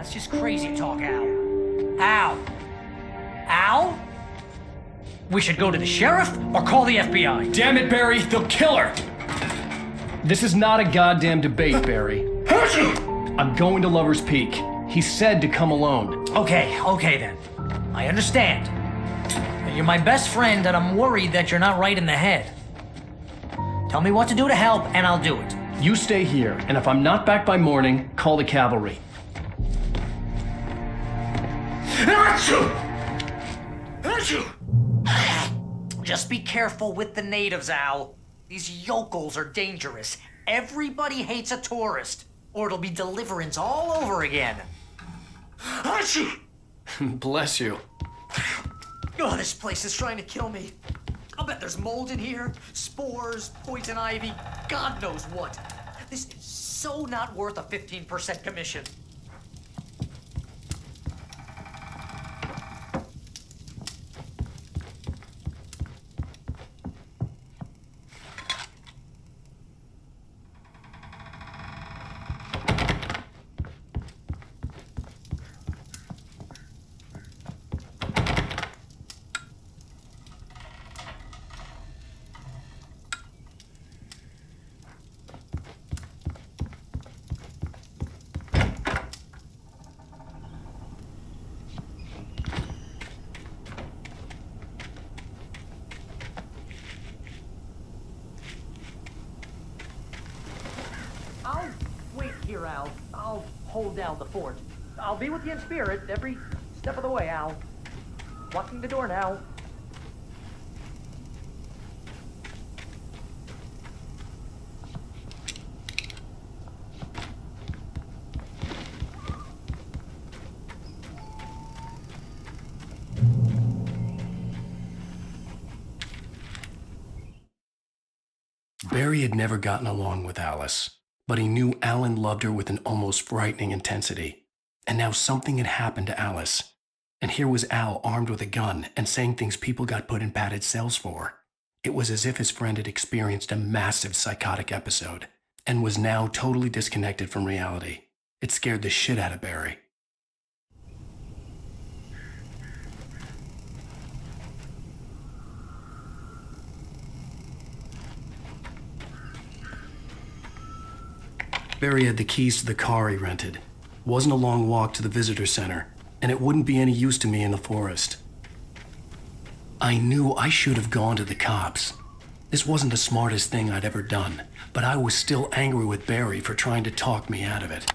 That's just crazy talk, Al. Al? Al? We should go to the sheriff or call the FBI. Damn it, Barry, they'll kill her! This is not a goddamn debate, Barry. I'm going to Lover's Peak. He said to come alone. Okay then. I understand. But you're my best friend and I'm worried that you're not right in the head. Tell me what to do to help and I'll do it. You stay here, and if I'm not back by morning, call the cavalry. Just be careful with the natives, Al. These yokels are dangerous. Everybody hates a tourist, or it'll be Deliverance all over again. Bless you. Oh, this place is trying to kill me. I'll bet there's mold in here, spores, poison ivy, God knows what. This is so not worth a 15% commission. I'll wait here, Al. I'll hold down the fort. I'll be with you in spirit every step of the way, Al. Locking the door now. Barry had never gotten along with Alice, but he knew Alan loved her with an almost frightening intensity. And now something had happened to Alice. And here was Al armed with a gun and saying things people got put in padded cells for. It was as if his friend had experienced a massive psychotic episode and was now totally disconnected from reality. It scared the shit out of Barry. Barry had the keys to the car he rented. It wasn't a long walk to the visitor center, and it wouldn't be any use to me in the forest. I knew I should have gone to the cops. This wasn't the smartest thing I'd ever done, but I was still angry with Barry for trying to talk me out of it.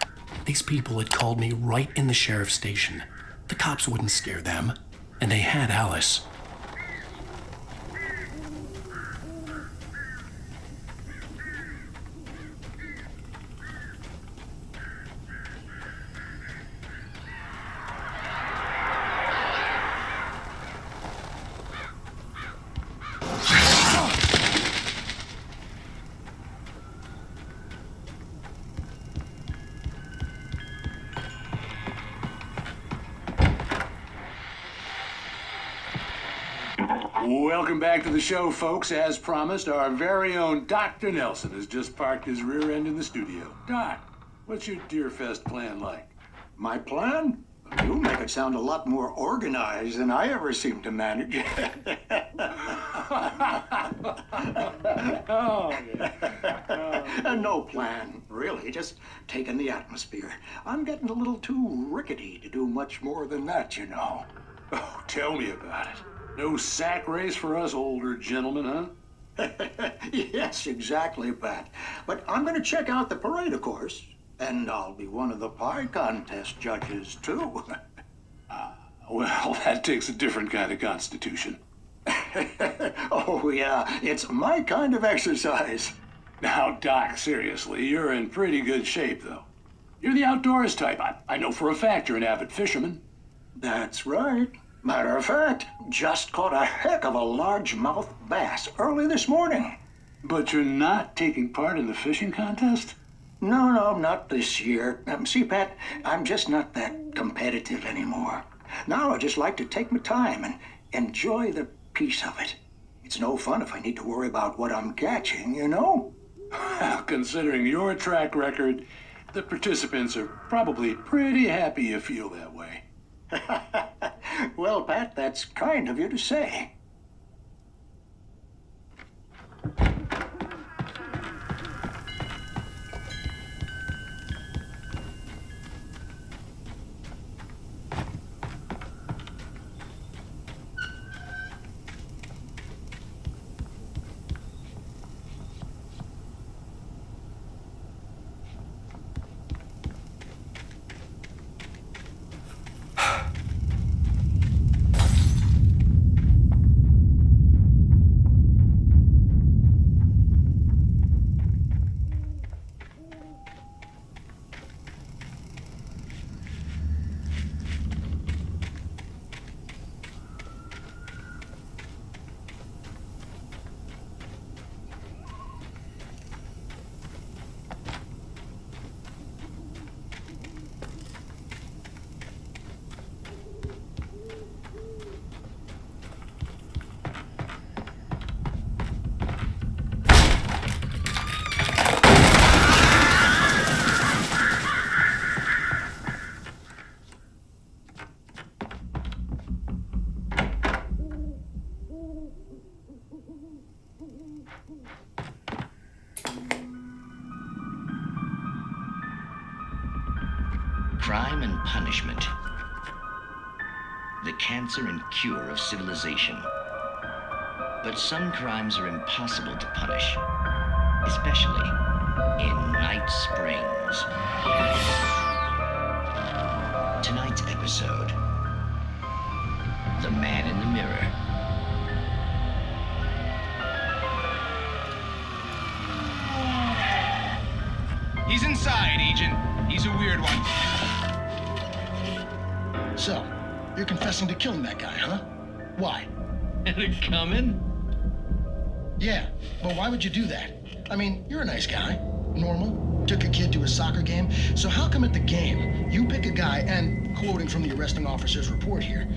These people had called me right in the sheriff's station. The cops wouldn't scare them, and they had Alice. Welcome back to the show, folks. As promised, our very own Dr. Nelson has just parked his rear end in the studio. Doc, what's your Deerfest plan like? My plan? You make it sound a lot more organized than I ever seem to manage. No plan, really. Just taking the atmosphere. I'm getting a little too rickety to do much more than that, you know. Oh, tell me about it. No sack race for us older gentlemen, huh? Yes, exactly, Pat. But I'm going to check out the parade, of course. And I'll be one of the pie contest judges, too. Well, that takes a different kind of constitution. Oh, yeah. It's my kind of exercise. Now, Doc, seriously, you're in pretty good shape, though. You're the outdoors type. I know for a fact you're an avid fisherman. That's right. Matter of fact, just caught a heck of a largemouth bass early this morning. But you're not taking part in the fishing contest? No, not this year. See, Pat, I'm just not that competitive anymore. Now I just like to take my time and enjoy the peace of it. It's no fun if I need to worry about what I'm catching, you know? Well, considering your track record, The participants are probably pretty happy you feel that way. Well, Pat, that's kind of you to say. Crime and punishment. The cancer and cure of civilization. But some crimes are impossible to punish, especially in Night Springs. Tonight's episode, The Man in the Mirror. He's inside, Agent. He's a weird one. So, you're confessing to killing that guy, huh? Why? Had it coming? Yeah, but why would you do that? I mean, you're a nice guy. Normal. Took a kid to a soccer game. So how come at the game, you pick a guy and, quoting from the arresting officer's report here,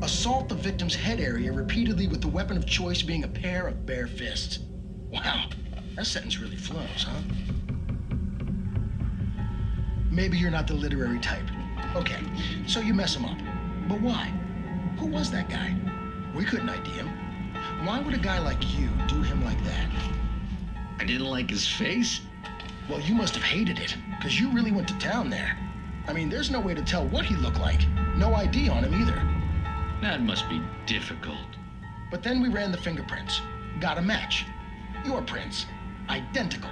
assault the victim's head area repeatedly with the weapon of choice being a pair of bare fists? Wow, that sentence really flows, huh? Maybe you're not the literary type. Okay, so you mess him up. But why? Who was that guy? We couldn't ID him. Why would a guy like you do him like that? I didn't like his face. Well, you must have hated it, because you really went to town there. I mean, there's no way to tell what he looked like. No ID on him either. That must be difficult. But then we ran the fingerprints. Got a match. Your prints. Identical.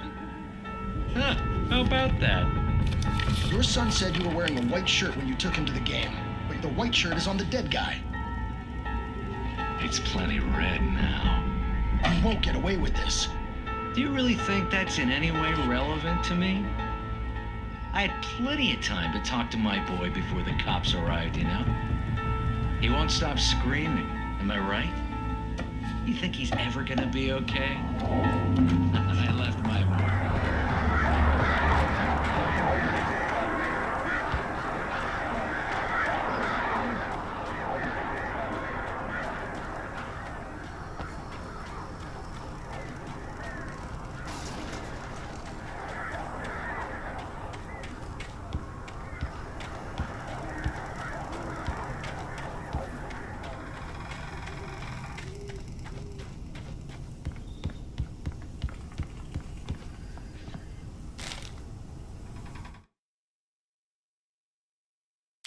Huh, how about that? Your son said you were wearing a white shirt when you took him to the game, but the white shirt is on the dead guy. It's plenty red now. You won't get away with this. Do you really think that's in any way relevant to me? I had plenty of time to talk to my boy before the cops arrived, you know? He won't stop screaming, am I right? You think he's ever gonna be okay? I left my mark.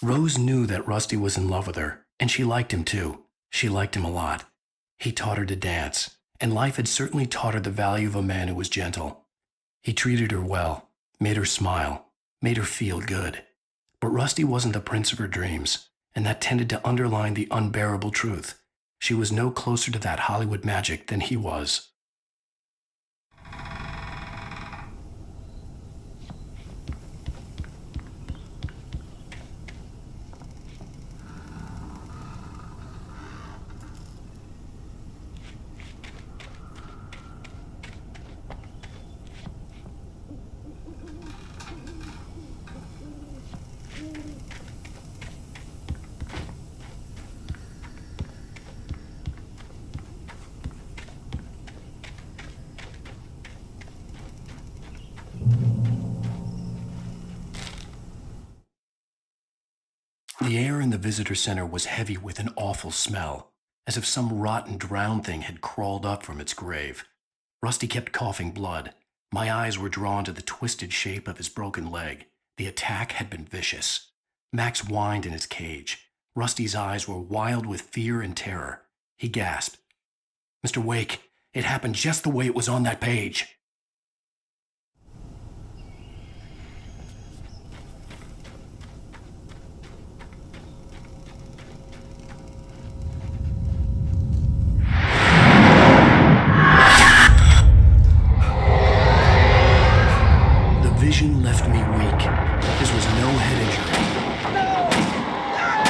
Rose knew that Rusty was in love with her, and she liked him too. She liked him a lot. He taught her to dance, and life had certainly taught her the value of a man who was gentle. He treated her well, made her smile, made her feel good. But Rusty wasn't the prince of her dreams, and that tended to underline the unbearable truth. She was no closer to that Hollywood magic than he was. The air in the visitor center was heavy with an awful smell, as if some rotten drowned thing had crawled up from its grave. Rusty kept coughing blood. My eyes were drawn to the twisted shape of his broken leg. The attack had been vicious. Max whined in his cage. Rusty's eyes were wild with fear and terror. He gasped. "Mr. Wake, it happened just the way it was on that page." Vision left me weak. This was no head injury. No!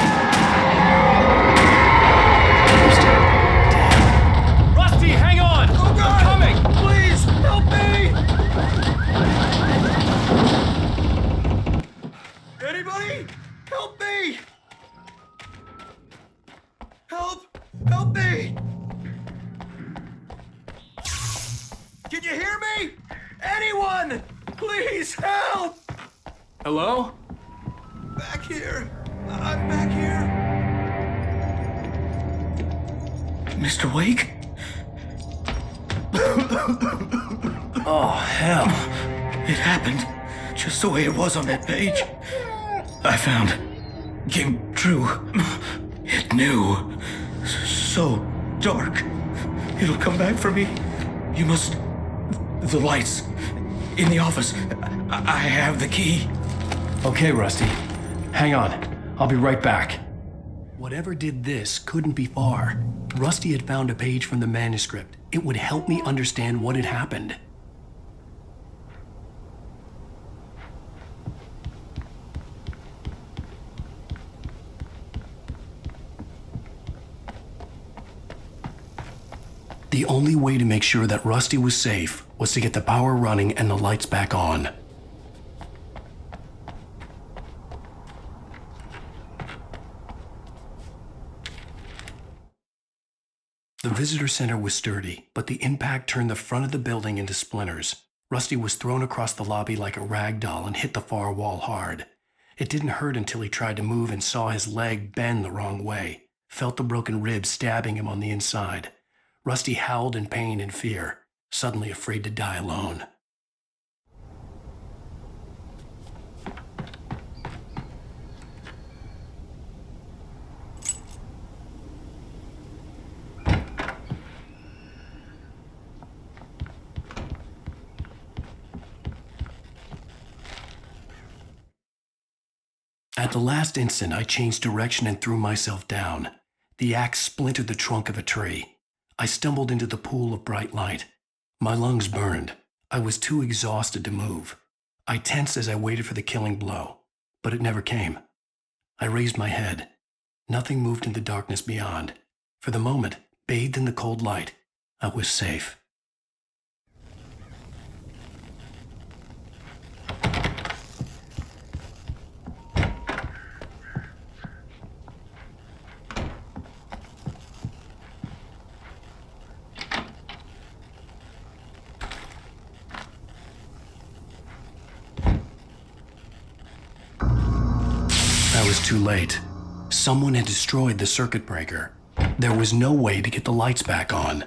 Rusty, hang on! Oh God! I'm coming! Please, help me! Anybody? Help me! Help me! Can you hear me? Anyone? Please help! Hello? Back here. I'm back here. Mr. Wake? Oh, hell. It happened just the way it was on that page. I found. Came true. It knew. So dark. It'll come back for me. You must. The lights. In the office. I have the key. Okay, Rusty. Hang on. I'll be right back. Whatever did this couldn't be far. Rusty had found a page from the manuscript. It would help me understand what had happened. The only way to make sure that Rusty was safe was to get the power running and the lights back on. The visitor center was sturdy, but the impact turned the front of the building into splinters. Rusty was thrown across the lobby like a rag doll and hit the far wall hard. It didn't hurt until he tried to move and saw his leg bend the wrong way, felt the broken ribs stabbing him on the inside. Rusty howled in pain and fear, suddenly afraid to die alone. At the last instant, I changed direction and threw myself down. The axe splintered the trunk of a tree. I stumbled into the pool of bright light. My lungs burned. I was too exhausted to move. I tensed as I waited for the killing blow, but it never came. I raised my head. Nothing moved in the darkness beyond. For the moment, bathed in the cold light, I was safe. I was too late. Someone had destroyed the circuit breaker. There was no way to get the lights back on.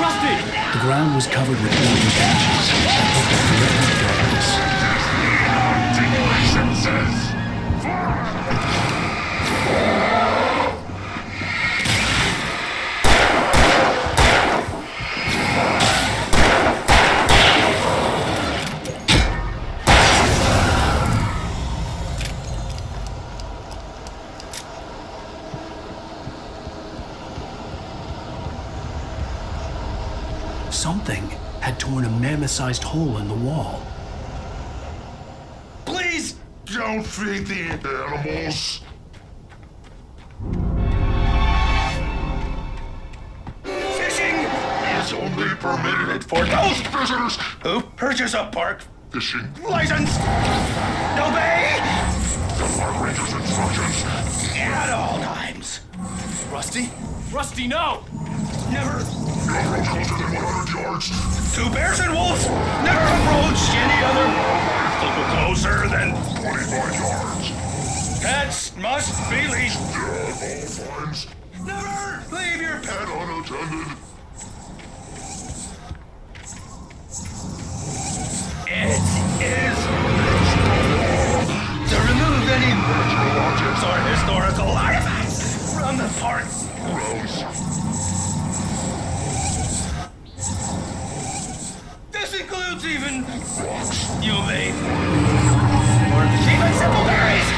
Rusty! The ground was covered with golden patches. I felt the grip of darkness. Something had torn a mammoth-sized hole in the wall. Please! Don't feed the animals. Fishing Is only permitted for those visitors. who purchase a park Fishing. license. Obey The park ranger's instructions. at all times. Rusty? Rusty, no! Never approach closer than 100 yards. 2 bears and wolves never approached any other little closer than 25 yards. pets must be leashed. Yeah, all times. Never leave your pet. Pet unattended. It is to remove any objects or historical artifacts from the park. Gross. This includes even you may or even simple berries.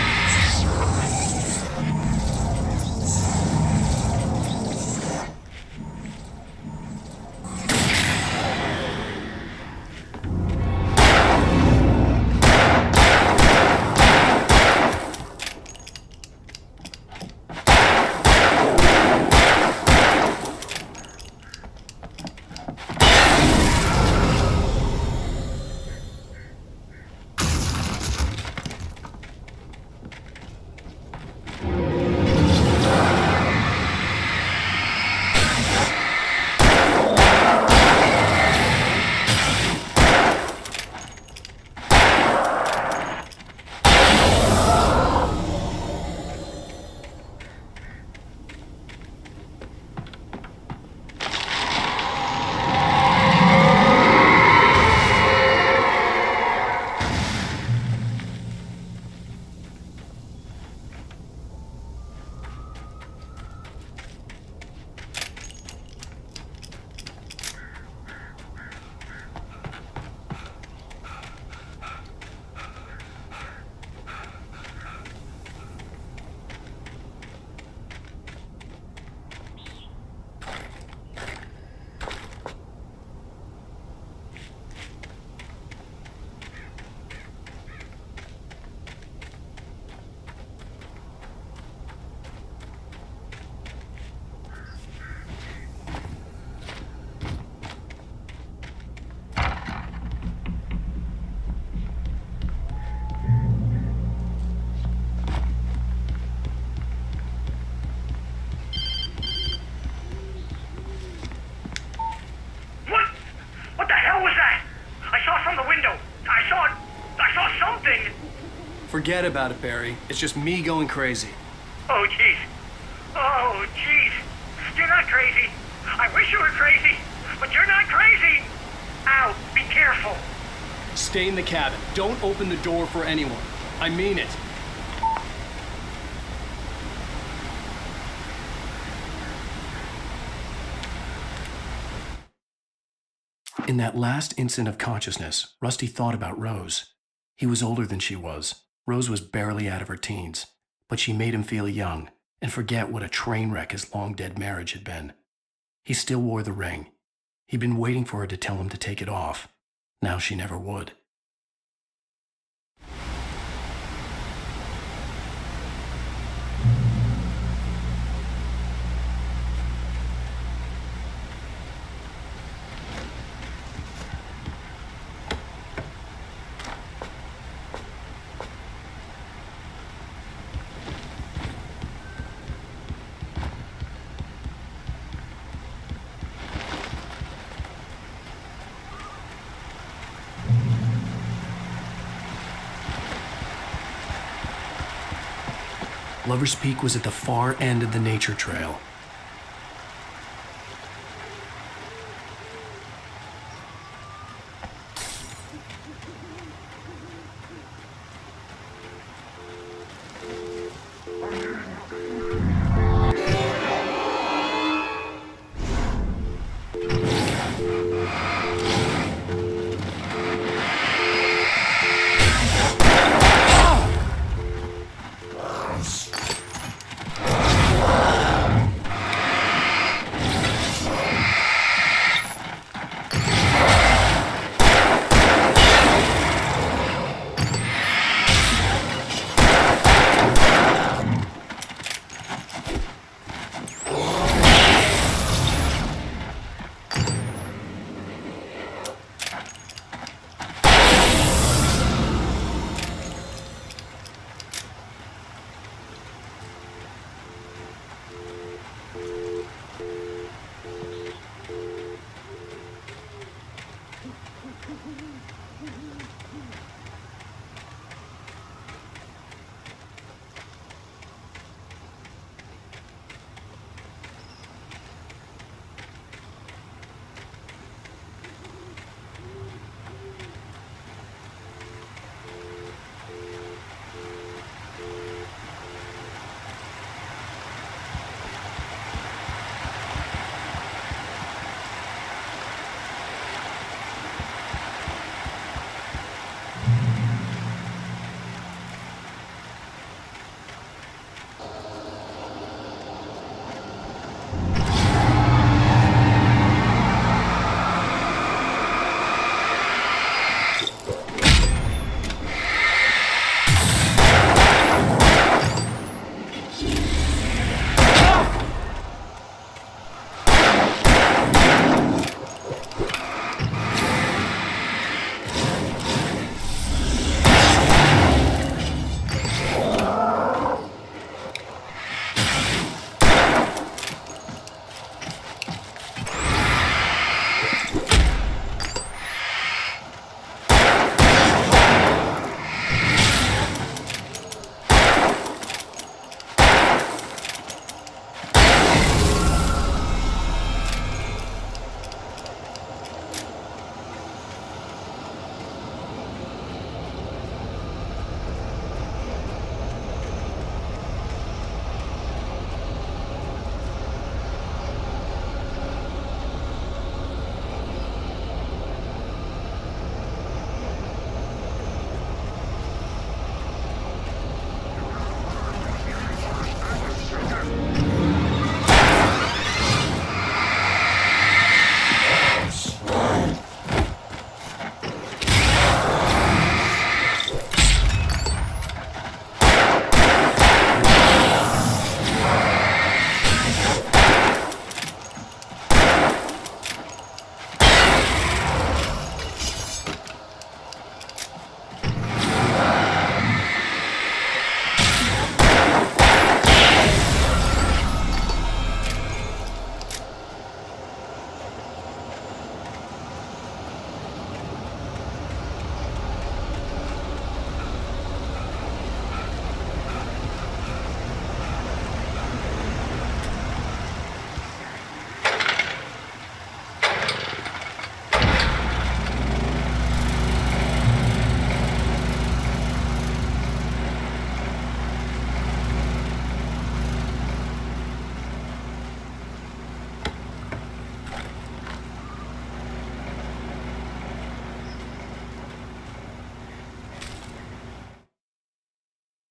Forget about it, Barry. It's just me going crazy. Oh, jeez. Oh, jeez. You're not crazy. I wish you were crazy, but you're not crazy. Ow, be careful. Stay in the cabin. Don't open the door for anyone. I mean it. In that last instant of consciousness, Rusty thought about Rose. He was older than she was. Rose was barely out of her teens, but she made him feel young and forget what a train wreck his long-dead marriage had been. He still wore the ring. He'd been waiting for her to tell him to take it off. Now she never would. Lover's Peak was at the far end of the nature trail.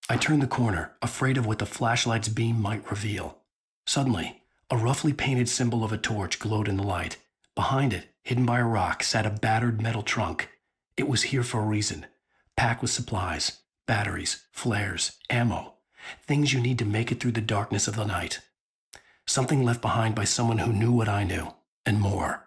I turned the corner, afraid of what the flashlight's beam might reveal. Suddenly, a roughly painted symbol of a torch glowed in the light. Behind it, hidden by a rock, sat a battered metal trunk. It was here for a reason, packed with supplies, batteries, flares, ammo, things you need to make it through the darkness of the night. Something left behind by someone who knew what I knew, and more.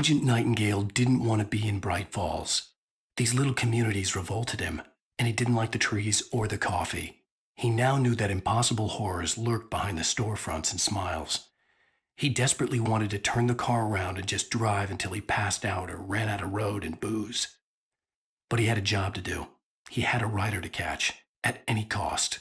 Agent Nightingale didn't want to be in Bright Falls. These little communities revolted him, and he didn't like the trees or the coffee. He now knew that impossible horrors lurked behind the storefronts and smiles. He desperately wanted to turn the car around and just drive until he passed out or ran out of road and booze. But he had a job to do. He had a rider to catch, at any cost.